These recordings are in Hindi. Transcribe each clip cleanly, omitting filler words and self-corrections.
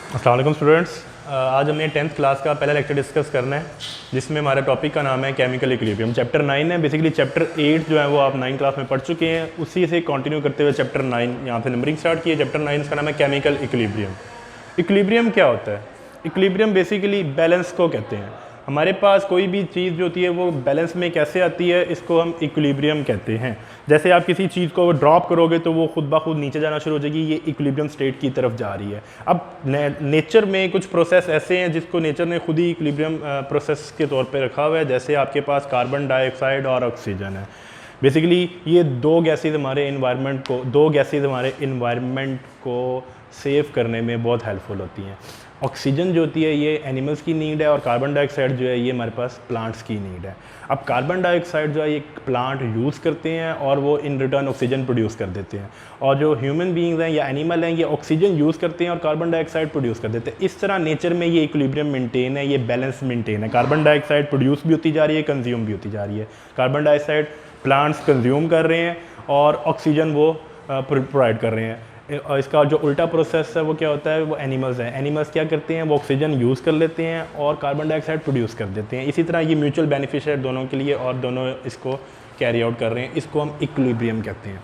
अस्सलाम वालेकुम स्टूडेंट्स। आज हमने 10th क्लास का पहला लेक्चर डिस्कस करना है जिसमें हमारे टॉपिक का नाम है केमिकल इक्विलिब्रियम। चैप्टर 9 है। बेसिकली चैप्टर 8 जो है वो आप 9 क्लास में पढ़ चुके हैं, उसी से कंटिन्यू करते हुए चैप्टर 9 यहाँ से नंबरिंग स्टार्ट की है। चैप्टर 9 इसका नाम है केमिकल इक्विलिब्रियम। इक्विलिब्रियम क्या होता है? इक्विलिब्रियम बेसिकली बैलेंस को कहते हैं। हमारे पास कोई भी चीज़ जो होती है वो बैलेंस में कैसे आती है, इसको हम इक्विलिब्रियम कहते हैं। जैसे आप किसी चीज़ को ड्रॉप करोगे तो वो खुद ब खुद नीचे जाना शुरू हो जाएगी, ये इक्विलिब्रियम स्टेट की तरफ जा रही है। अब नेचर में कुछ प्रोसेस ऐसे हैं जिसको नेचर ने खुद ही इक्विलिब्रियम प्रोसेस के तौर पे रखा हुआ है। जैसे आपके पास कार्बन डाइऑक्साइड और ऑक्सीजन है। बेसिकली ये दो गैसेज हमारे इन्वायरमेंट को सेव करने में बहुत हेल्पफुल होती हैं। ऑक्सीजन जो होती है ये एनिमल्स की नीड है और कार्बन डाइऑक्साइड जो है ये हमारे पास प्लांट्स की नीड है। अब कार्बन डाइऑक्साइड जो है ये प्लांट यूज़ करते हैं और वो इन रिटर्न ऑक्सीजन प्रोड्यूस कर देते हैं, और जो ह्यूमन बीइंग्स हैं या एनिमल हैं ये ऑक्सीजन यूज़ करते हैं और कार्बन डाइऑक्साइड प्रोड्यूस कर देते हैं। इस तरह नेचर में ये इक्विलिब्रियम मेंटेन है, ये बैलेंस मेंटेन है। कार्बन डाइऑक्साइड प्रोड्यूस भी होती जा रही है, कंज्यूम भी होती जा रही है। कार्बन डाइऑक्साइड प्लांट्स कंज्यूम कर रहे हैं और ऑक्सीजन वो प्रोवाइड कर रहे हैं। और इसका जो उल्टा प्रोसेस है वो क्या होता है, वो एनिमल्स हैं। एनिमल्स क्या करते हैं, वो ऑक्सीजन यूज़ कर लेते हैं और कार्बन डाइऑक्साइड प्रोड्यूस कर देते हैं। इसी तरह ये म्यूचुअल बेनिफिशियल है दोनों के लिए और दोनों इसको कैरी आउट कर रहे हैं। इसको हम इक्विलिब्रियम कहते हैं।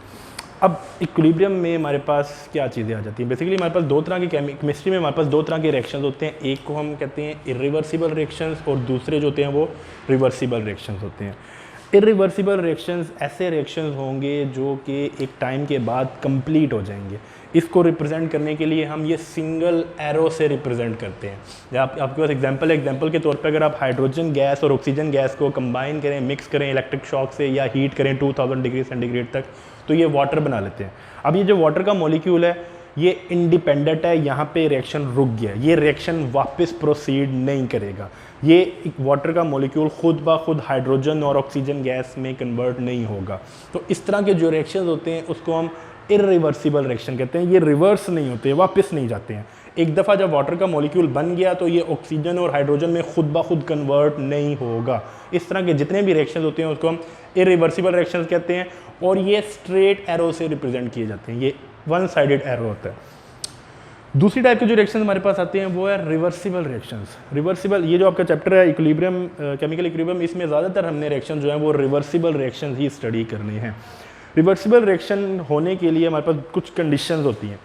अब इक्विलिब्रियम में हमारे पास क्या चीज़ें आ जाती हैं? बेसिकली हमारे पास दो तरह की केमिस्ट्री में हमारे पास दो तरह के रिएक्शंस होते हैं। एक को हम कहते हैं इरिवर्सिबल रिएक्शंस और दूसरे जो होते हैं वो रिवर्सिबल रिएक्शंस होते हैं। इरिवर्सिबल रिएक्शंस ऐसे रिएक्शंस होंगे जो कि एक टाइम के बाद कंप्लीट हो जाएंगे। इसको रिप्रेजेंट करने के लिए हम ये सिंगल एरो से रिप्रेजेंट करते हैं। या आपके पास एग्जांपल है, एग्जांपल के तौर पे अगर आप हाइड्रोजन गैस और ऑक्सीजन गैस को कंबाइन करें, मिक्स करें इलेक्ट्रिक शॉक से या हीट करें 2000 डिग्री सेंटीग्रेड तक, तो ये वाटर बना लेते हैं। अब ये जो वाटर का मॉलिक्यूल है ये इंडिपेंडेंट है, यहाँ पे रिएक्शन रुक गया, ये रिएक्शन वापस प्रोसीड नहीं करेगा। ये एक वाटर का मॉलिक्यूल खुद ब खुद हाइड्रोजन और ऑक्सीजन गैस में कन्वर्ट नहीं होगा। तो इस तरह के जो रिएक्शंस होते हैं उसको हम इरिवर्सिबल रिएक्शन कहते हैं। ये रिवर्स नहीं होते, वापस नहीं जाते हैं। एक दफ़ा जब वाटर का मॉलिक्यूल बन गया तो ये ऑक्सीजन और हाइड्रोजन में खुद ब खुद कन्वर्ट नहीं होगा। इस तरह के जितने भी रिएक्शंस होते हैं उसको हम इरिवर्सिबल रिएक्शंस कहते हैं और ये स्ट्रेट एरो से रिप्रेजेंट किए जाते हैं। ये वन साइडेड एरो होता है। दूसरी टाइप के जो रिएक्शंस हमारे पास आते हैं वो है रिवर्सिबल रिएक्शंस। रिवर्सिबल, ये जो आपका चैप्टर है इक्विलिब्रियम, केमिकल इक्विलिब्रियम, इसमें ज़्यादातर हमने रिएक्शन जो है वो रिवर्सिबल रिएक्शंस ही स्टडी करने हैं। रिवर्सिबल रिएक्शन होने के लिए हमारे पास कुछ कंडीशंस होती हैं।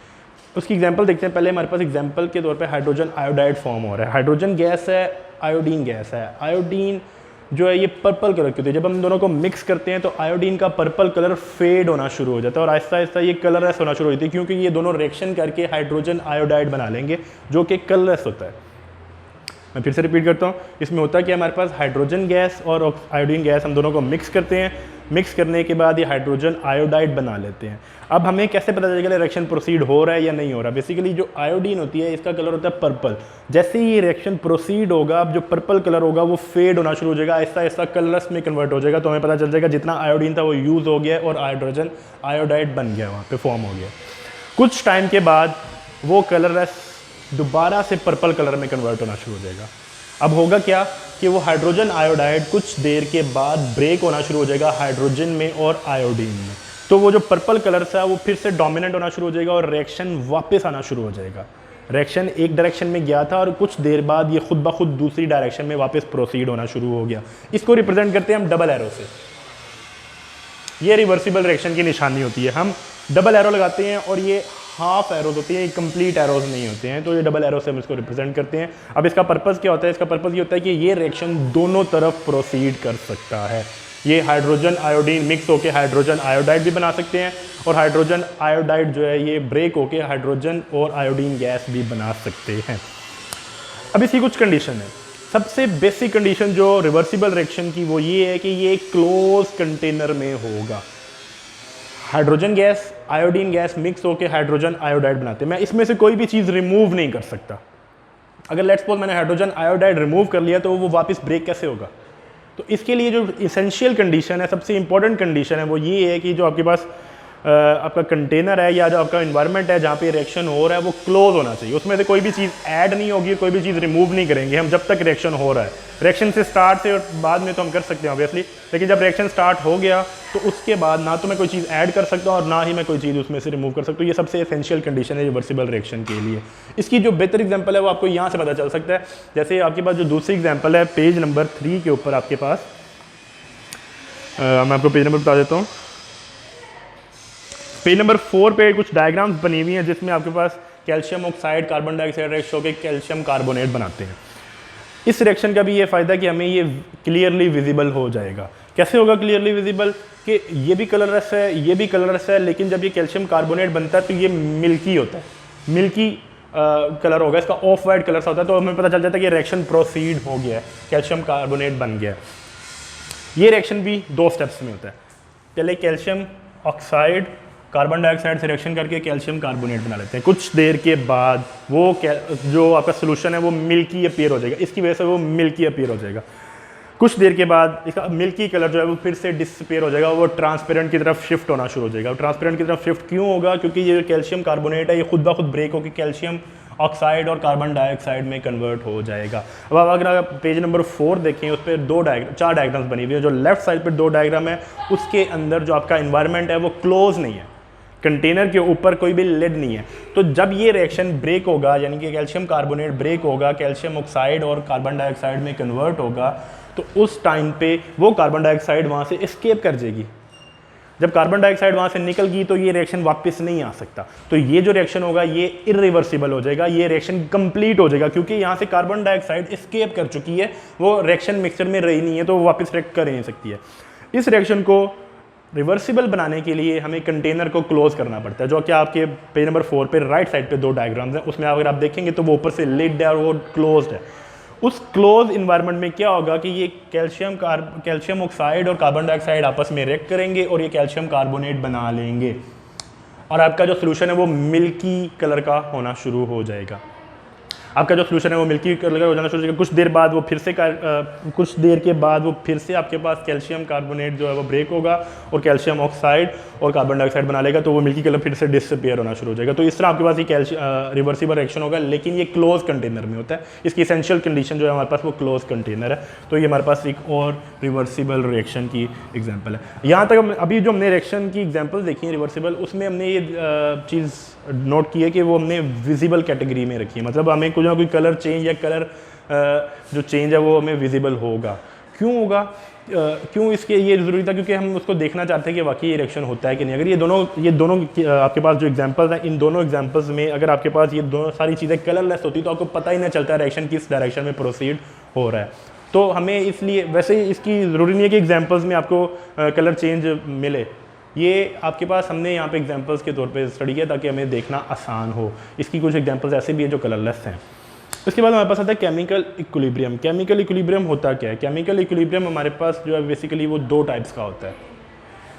उसकी एग्जांपल देखते हैं। पहले हमारे पास एग्जांपल के तौर पे हाइड्रोजन आयोडाइड फॉर्म हो रहा है। हाइड्रोजन गैस है, आयोडीन गैस है। आयोडीन जो है ये पर्पल कलर की होती है। जब हम दोनों को मिक्स करते हैं तो आयोडीन का पर्पल कलर फेड होना शुरू हो जाता है और आहिस्ता आहिस्ता ये कलरलेस होना शुरू हो जाती है, क्योंकि ये दोनों रिएक्शन करके हाइड्रोजन आयोडाइड बना लेंगे जो कि कलरलेस होता है। मैं फिर से रिपीट करता हूँ। इसमें होता है कि हमारे पास हाइड्रोजन गैस और आयोडीन गैस हम दोनों को मिक्स करते हैं। मिक्स करने के बाद ये हाइड्रोजन आयोडाइड बना लेते हैं। अब हमें कैसे पता चलेगा रिएक्शन प्रोसीड हो रहा है या नहीं हो रहा? बेसिकली जो आयोडीन होती है इसका कलर होता है पर्पल। जैसे ही ये रिएक्शन प्रोसीड होगा, अब जो पर्पल कलर होगा वो फेड होना शुरू हो जाएगा, आहिस्ता आहिस्ता कलरलेस में कन्वर्ट हो जाएगा। तो हमें पता चल जाएगा जितना आयोडीन था वो यूज़ हो गया और हाइड्रोजन आयोडाइड बन गया, वहाँ पे फॉर्म हो गया। कुछ टाइम के बाद वो कलरलेस दोबारा से पर्पल कलर में कन्वर्ट होना शुरू हो जाएगा। अब होगा क्या कि वो हाइड्रोजन आयोडाइड कुछ देर के बाद ब्रेक होना शुरू हो जाएगा हाइड्रोजन में और आयोडीन में। तो वो जो पर्पल कलर था वो फिर से डोमिनेंट होना शुरू हो जाएगा और रिएक्शन वापस आना शुरू हो जाएगा। रिएक्शन एक डायरेक्शन में गया था और कुछ देर बाद ये खुद ब खुद दूसरी डायरेक्शन में वापस प्रोसीड होना शुरू हो गया। इसको रिप्रेजेंट करते हैं हम डबल एरो से। ये रिवर्सिबल रिएक्शन की निशानी होती है। हम डबल एरो लगाते हैं और ये हाफ एरोज होती है, कंप्लीट एरोज नहीं होते हैं। तो ये डबल एरो से हम इसको रिप्रेजेंट करते हैं। अब इसका पर्पस क्या होता है? इसका पर्पस ये होता है कि ये रिएक्शन दोनों तरफ प्रोसीड कर सकता है। ये हाइड्रोजन आयोडीन मिक्स होकर हाइड्रोजन आयोडाइड भी बना सकते हैं और हाइड्रोजन आयोडाइड जो है ये ब्रेक होकर हाइड्रोजन और आयोडीन गैस भी बना सकते हैं। अब इसकी कुछ कंडीशन है। सबसे बेसिक कंडीशन जो रिवर्सिबल रिएक्शन की वो ये है कि ये क्लोज कंटेनर में होगा। Hydrogen gas iodine gas mix होकर हाइड्रोजन आयोडाइड बनाते हैं। मैं इसमें से कोई भी चीज़ रिमूव नहीं कर सकता। अगर लेट्स सपोज मैंने हाइड्रोजन आयोडाइड रिमूव कर लिया तो वो वापस ब्रेक कैसे होगा? तो इसके लिए जो इसेंशियल कंडीशन है, सबसे इंपॉर्टेंट कंडीशन है वो ये है कि जो आपके पास आपका कंटेनर है या जो आपका इन्वायरमेंट है जहाँ पे रिएक्शन हो रहा है वो क्लोज होना चाहिए, उसमें से कोई भी चीज़ ऐड नहीं होगी, कोई भी चीज़ रिमूव नहीं करेंगे हम जब तक रिएक्शन हो रहा है। रिएक्शन से स्टार्ट से और बाद में तो हम कर सकते हैं ऑब्वियसली, लेकिन जब रिएक्शन स्टार्ट हो गया तो उसके बाद ना तो मैं कोई चीज़ ऐड कर सकता हूँ और ना ही मैं कोई चीज़ उसमें से रिमूव कर सकता हूँ। ये सबसे एसेंशियल कंडीशन है रिवर्सिबल रिएक्शन के लिए। इसकी जो बेहतर एग्जाम्पल है वो आपको यहाँ से पता चल सकता है। जैसे आपके पास जो दूसरी एग्जाम्पल है पेज नंबर 3 के ऊपर आपके पास, मैं आपको पेज नंबर बता देता हूँ। पेज नंबर 4 पे कुछ डायग्राम्स बनी हुई हैं जिसमें आपके पास calcium oxide carbon dioxide reaction होकर कैल्शियम कार्बोनेट बनाते हैं। इस रिएक्शन का भी ये फ़ायदा कि हमें ये क्लियरली विजिबल हो जाएगा। कैसे होगा क्लियरली विजिबल? कि ये भी कलरलेस है, ये भी कलरलेस है, लेकिन जब ये कैल्शियम कार्बोनेट बनता है तो ये मिल्की होता है, मिल्की कलर होगा, इसका ऑफ वाइट कलर सा होता है। तो हमें पता चल जाता है कि रिएक्शन प्रोसीड हो गया है, कैल्शियम कार्बोनेट बन गया है। ये रिएक्शन भी 2 स्टेप्स में होता है। पहले कैल्शियम ऑक्साइड कार्बन डाइऑक्साइड से रिएक्शन करके कैल्शियम कार्बोनेट बना लेते हैं। कुछ देर के बाद वो जो आपका सोल्यूशन है वो मिल्की अपीयर हो जाएगा, इसकी वजह से वो मिल्की अपीयर हो जाएगा। कुछ देर के बाद इसका मिल्की कलर जो है वो फिर से डिसअपीयर हो जाएगा, वो ट्रांसपेरेंट की तरफ शिफ्ट होना शुरू हो जाएगा। ट्रांसपेरेंट की तरफ शिफ्ट क्यों होगा? क्योंकि ये कैल्शियम कार्बोनेट है ये खुद ब खुद ब्रेक होकर कैल्शियम ऑक्साइड और कार्बन डाइऑक्साइड में कन्वर्ट हो जाएगा। अब अगर आप पेज नंबर 4 देखें, उस पर 4 डायग्राम्स बनी हुई है। जो लेफ्ट साइड पर 2 डायग्राम है उसके अंदर जो आपका इन्वायरमेंट है वो क्लोज नहीं है, कंटेनर के ऊपर कोई भी लिड नहीं है। तो जब ये रिएक्शन ब्रेक होगा, यानी कि कैल्शियम कार्बोनेट ब्रेक होगा, कैल्शियम ऑक्साइड और कार्बन डाइऑक्साइड में कन्वर्ट होगा, तो उस टाइम पे वो कार्बन डाइऑक्साइड वहाँ से एस्केप कर जाएगी। जब कार्बन डाइऑक्साइड वहाँ से निकल गई तो ये रिएक्शन वापस नहीं आ सकता। तो ये जो रिएक्शन होगा ये इरिवर्सिबल हो जाएगा, ये रिएक्शन कंप्लीट हो जाएगा, क्योंकि यहाँ से कार्बन डाइऑक्साइड एस्केप कर चुकी है, वो रिएक्शन मिक्सचर में रही नहीं है, तो वो वापस रिएक्ट कर ही नहीं सकती है। इस रिएक्शन को रिवर्सिबल बनाने के लिए हमें कंटेनर को क्लोज करना पड़ता है, जो कि आपके पेज नंबर 4 पे राइट साइड पे 2 डायग्राम्स हैं। उसमें अगर आप देखेंगे तो वो ऊपर से लिड है और वो क्लोज्ड है। उस क्लोज इन्वायरमेंट में क्या होगा कि ये कैल्शियम ऑक्साइड और कार्बन डाइऑक्साइड आपस में रिएक्ट करेंगे और ये कैल्शियम कार्बोनेट बना लेंगे, और आपका जो सोल्यूशन है वो मिल्की कलर का होना शुरू हो जाएगा। आपका जो सोल्यूशन है वो मिल्की कलर हो जाना शुरू हो जाएगा। कुछ देर बाद वो फिर से कुछ देर के बाद वो फिर से आपके पास कैल्शियम कार्बोनेट जो है वो ब्रेक होगा और कैल्शियम ऑक्साइड और कार्बन डाइऑक्साइड बना लेगा, तो वो मिल्की कलर फिर से डिसअपीयर होना शुरू हो जाएगा। तो इस तरह आपके पास ये रिवर्सिबल रिएक्शन होगा, लेकिन ये क्लोज कंटेनर में होता है। इसकी एसेंशियल कंडीशन जो है हमारे पास वो क्लोज कंटेनर है। तो ये हमारे पास एक और रिवर्सिबल रिएक्शन की एग्जाम्पल है। यहाँ तक अभी जो हमने रिएक्शन की एग्जाम्पल देखी है रिवर्सिबल, उसमें हमने ये चीज़ नोट की है कि वो हमने विजिबल कैटेगरी में रखी है, मतलब हमें कुछ ना कोई कलर चेंज या कलर जो चेंज है वो हमें विजिबल होगा। क्यों होगा? क्यों इसके ये ज़रूरी था? क्योंकि हम उसको देखना चाहते हैं कि वाकई ये रिएक्शन होता है कि नहीं। अगर ये दोनों आपके पास जो एग्जांपल्स हैं, इन दोनों एग्जांपल्स में अगर आपके पास ये दोनों सारी चीज़ें कलरलेस होती तो आपको पता ही नहीं चलता रिएक्शन किस डायरेक्शन में प्रोसीड हो रहा है। तो हमें इसलिए वैसे इसकी ज़रूरी नहीं है कि एग्जाम्पल्स में आपको कलर चेंज मिले। ये आपके पास हमने यहाँ पे एग्जांपल्स के तौर पे स्टडी किया ताकि हमें देखना आसान हो। इसकी कुछ एग्जांपल्स ऐसे भी है जो कलरलेस हैं। उसके बाद हमारे पास आता है केमिकल इक्विलिब्रियम। केमिकल इक्विलिब्रियम होता क्या है? केमिकल इक्विलिब्रियम हमारे पास जो है बेसिकली वो 2 टाइप्स का होता है।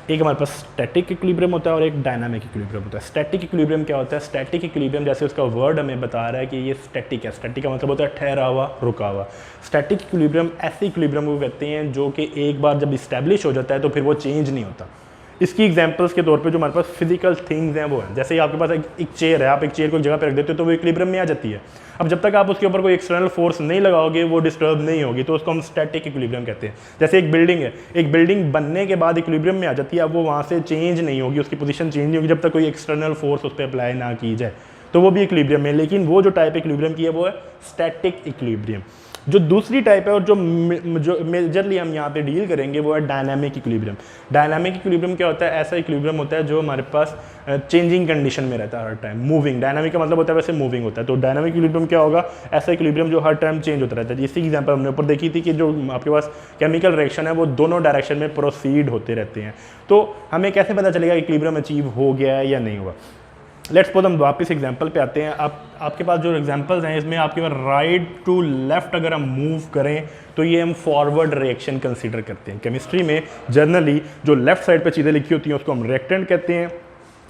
एक हमारे पास स्टैटिक इक्विलिब्रियम होता है और एक डायनामिक इक्विलिब्रियम होता है। स्टैटिक इक्विलिब्रियम क्या होता है? स्टैटिक इक्विलिब्रियम जैसे उसका वर्ड हमें बता रहा है कि ये स्टैटिक है। स्टैटिक का मतलब होता है ठहरा हुआ, रुका हुआ। स्टैटिक इक्विलिब्रियम ऐसे इक्विलिब्रियम को कहते हैं जो कि एक बार जब इस्टेब्लिश हो जाता है तो फिर वो चेंज नहीं होता। इसकी एग्जांपल्स के तौर पे जो हमारे पास फिजिकल थिंग्स हैं वो है, जैसे आपके पास एक चेयर है, आप एक चेयर को एक जगह पे रख देते हो तो वो इक्विलिब्रियम में आ जाती है। अब जब तक आप उसके ऊपर कोई एक्सटर्नल फोर्स नहीं लगाओगे वो डिस्टर्ब नहीं होगी, तो उसको हम स्टैटिक इक्विलिब्रियम कहते हैं। जैसे एक बिल्डिंग है, एक बिल्डिंग बनने के बाद इक्विलिब्रियम में आ जाती है, अब वो वहाँ से चेंज नहीं होगी, उसकी पोजीशन चेंज नहीं होगी जब तक कोई एक्सटर्नल फोर्स उस पर अप्लाई ना की जाए, तो वो भी इक्विलिब्रियम है। लेकिन वो जो टाइप इक्विलिब्रियम की है वो है स्टैटिक इक्विलिब्रियम। जो दूसरी टाइप है और जो मेजरली हम यहाँ पे डील करेंगे वो है डायनामिक इक्विलिब्रियम। डायनामिक इक्विलिब्रियम क्या होता है? ऐसा इक्विलिब्रियम होता है जो हमारे पास चेंजिंग कंडीशन में रहता है हर टाइम, मूविंग। डायनामिक का मतलब होता है वैसे मूविंग होता है। तो डायनामिक इक्विलिब्रियम क्या होगा? ऐसा इक्विलिब्रियम जो हर टाइम चेंज होता रहता है। इसी एग्जांपल हमने ऊपर देखी थी कि जो आपके पास केमिकल रिएक्शन है वो दोनों डायरेक्शन में प्रोसीड होते रहते हैं। तो हमें कैसे पता चलेगा इक्विलिब्रियम अचीव हो गया है या नहीं हुआ? लेट्स सपोज हम वापस एग्जांपल पे आते हैं। आपके पास जो एग्जांपल्स हैं इसमें आपके पास राइट टू लेफ्ट अगर हम मूव करें तो ये हम फॉरवर्ड रिएक्शन कंसीडर करते हैं। केमिस्ट्री में जनरली जो लेफ्ट साइड पे चीज़ें लिखी होती हैं उसको हम रिएक्टेंट कहते हैं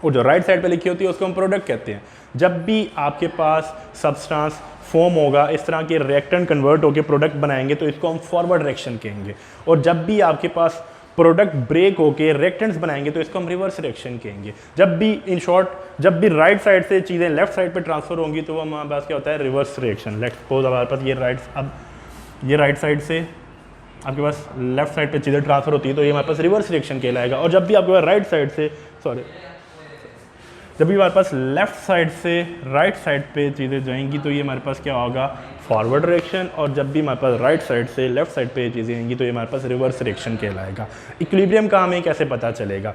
और जो राइट साइड पे लिखी होती है उसको हम प्रोडक्ट कहते हैं। जब भी आपके पास सब्सटेंस फॉर्म होगा, इस तरह के रिएक्टेंट कन्वर्ट होकर प्रोडक्ट बनाएंगे तो इसको हम फॉरवर्ड रिएक्शन कहेंगे। और जब भी आपके पास प्रोडक्ट ब्रेक होके रेक्टेंट्स बनाएंगे तो इसको हम रिवर्स रिएक्शन कहेंगे। जब भी इन शॉर्ट जब भी राइट साइड से चीज़ें लेफ्ट साइड पे ट्रांसफर होंगी तो वो हमारे पास क्या होता है, रिवर्स रिएक्शन। लेट्स सपोज हमारे पास ये राइट साइड से आपके पास लेफ्ट साइड पे चीज़ें ट्रांसफर होती है तो ये हमारे पास रिवर्स रिएक्शन कहलाएगा। और जब भी आपके पास राइट साइड से जब भी हमारे पास लेफ्ट साइड से राइट साइड पे चीज़ें जाएंगी तो ये हमारे पास क्या होगा, फॉरवर्ड रिएक्शन। और जब भी हमारे पास राइट साइड से लेफ्ट साइड पे चीज़ें आएंगी तो ये हमारे पास रिवर्स रिएक्शन कहलाएगा। इक्विलिब्रियम का हमें कैसे पता चलेगा?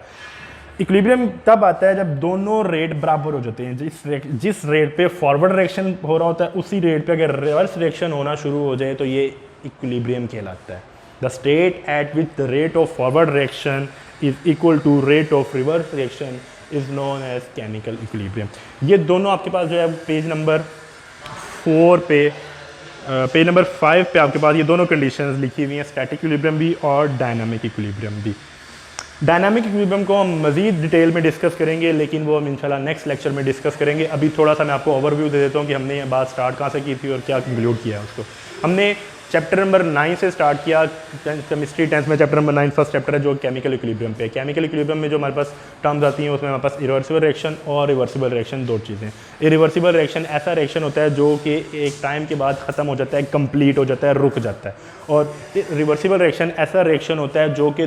इक्विलिब्रियम तब आता है जब दोनों रेट बराबर हो जाते हैं। जिस रेट पे फॉरवर्ड रिएक्शन हो रहा होता है उसी रेट पे अगर रिवर्स रिएक्शन होना शुरू हो जाए तो ये इक्विलिब्रियम कहलाता है। The state at which the rate of forward reaction is equal to rate of reverse reaction is known as chemical equilibrium. ये दोनों आपके पास जो है पेज नंबर 4 पे पेज नंबर 5 पे आपके पास ये दोनों कंडीशंस लिखी हुई हैं, स्टैटिक इक्विलिब्रियम भी और डायनामिक इक्विलिब्रियम भी। डायनामिक इक्विलिब्रियम को हम मज़ीद डिटेल में डिस्कस करेंगे, लेकिन वो हम इंशाल्लाह नेक्स्ट लेक्चर में डिस्कस करेंगे। अभी थोड़ा सा मैं आपको ओवरव्यू दे देता हूँ कि हमने ये बात स्टार्ट कहाँ से की थी और क्या कंक्लूड किया उसको। हमने चैप्टर नंबर 9 से स्टार्ट किया, केमिस्ट्री 10th में चैप्टर नंबर 9 फर्स्ट चैप्टर है जो केमिकल इक्विलिब्रियम पे। केमिकल इक्विलिब्रियम में जो हमारे पास टर्म्स आती हैं उसमें हमारे पास इरिवर्सिबल रिएक्शन और रिवर्सिबल रिएक्शन, दो चीज़ें। इरिवर्सिबल रिएक्शन ऐसा रिएक्शन होता है जो कि एक टाइम के बाद ख़त्म हो जाता है, कंप्लीट हो जाता है, रुक जाता है। और रिवर्सिबल रिएक्शन ऐसा रिएक्शन होता है जो कि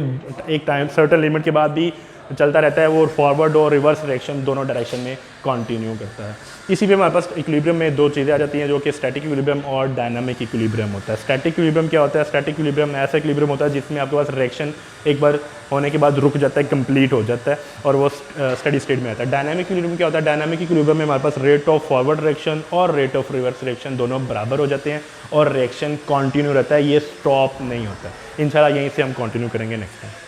एक टाइम सर्टेन लिमिट के बाद भी चलता रहता है, वो फॉरवर्ड और रिवर्स रिएक्शन दोनों डायरेक्शन में कंटिन्यू करता है। इसी पे हमारे पास इक्विलिब्रियम में दो चीज़ें आ जाती हैं जो कि स्टैटिक इक्विलिब्रियम और डायनामिक इक्विलिब्रियम होता है। स्टैटिक इक्विलिब्रियम क्या होता है? स्टैटिक इक्विलिब्रियम ऐसा इक्विलिब्रियम होता है जिसमें आपके पास रिएक्शन एक बार होने के बाद रुक जाता है, कंप्लीट हो जाता है और वो स्टेडी स्टेट में आता है। डायनामिक इक्विलिब्रियम क्या होता है? डायनामिक इक्विलिब्रियम में हमारे पास रेट ऑफ फॉरवर्ड रिएक्शन और रेट ऑफ रिवर्स रिएक्शन दोनों बराबर हो जाते हैं और रिएक्शन कंटिन्यू रहता है, ये स्टॉप नहीं होता है। इंशाल्लाह यहीं से हम कंटिन्यू करेंगे नेक्स्ट टाइम।